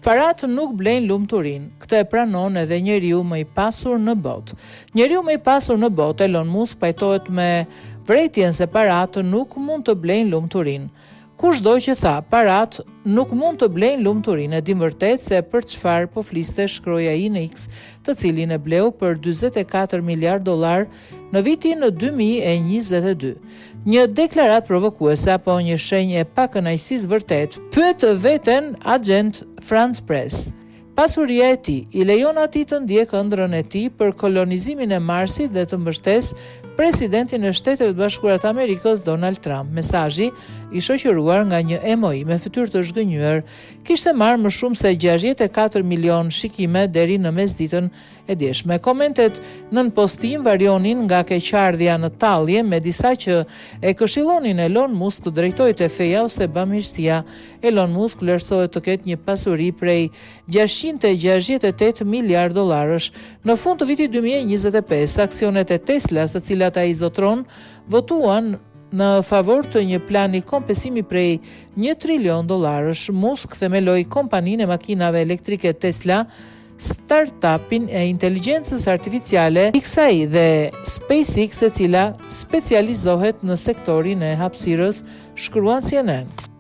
Paratë nuk blejnë lumturinë. Këtë e pranon edhe njeriu më i pasur në botë. Njeriu më i pasur në botë, Elon Musk, pajtohet me vërejtjen se paratë nuk mund të blejnë lumturinë. Kushdo që tha, paratë nuk mund të blejnë lumturinë, e dim vërtet se për çfarë po fliste, shkroi ai në X, të cilin e bleu për 44 miliard dollar në vitin 2022. Një deklaratë provokuese apo një shenjë e pakënaqësisë vërtet, pyet veten agent France Press. Pasuria e tij i lejon atij të ndjekë ëndrrën e tij për kolonizimin e Marsit dhe të mbështesë presidentin e Shteteve të Bashkuara të Amerikës Donald Trump. Mesazhi, i shoqëruar nga një emoi me fytyrë të zhgënjur, kishte marrë më shumë se 64 milion shikime deri në mesditën e djeshme. Komentet nën postim varionin nga keqardhja në tallje, me disa që e këshillonin Elon Musk të drejtojë te feja ose bamirësia. Elon Musk vlerësohet të ketë një pasuri prej 668 miliard dollarësh. Në fund të vitit 2025, aksionet e Teslas, të cilat ai zotron, votuan në favor të një plani kompensimi prej 1 trilion dollarësh. Musk themeloi kompaninë e makinave elektrike Tesla, startupin e inteligjencës artificiale XAI dhe SpaceX, e cila specializohet në sektorin e hapësirës, shkruan CNN.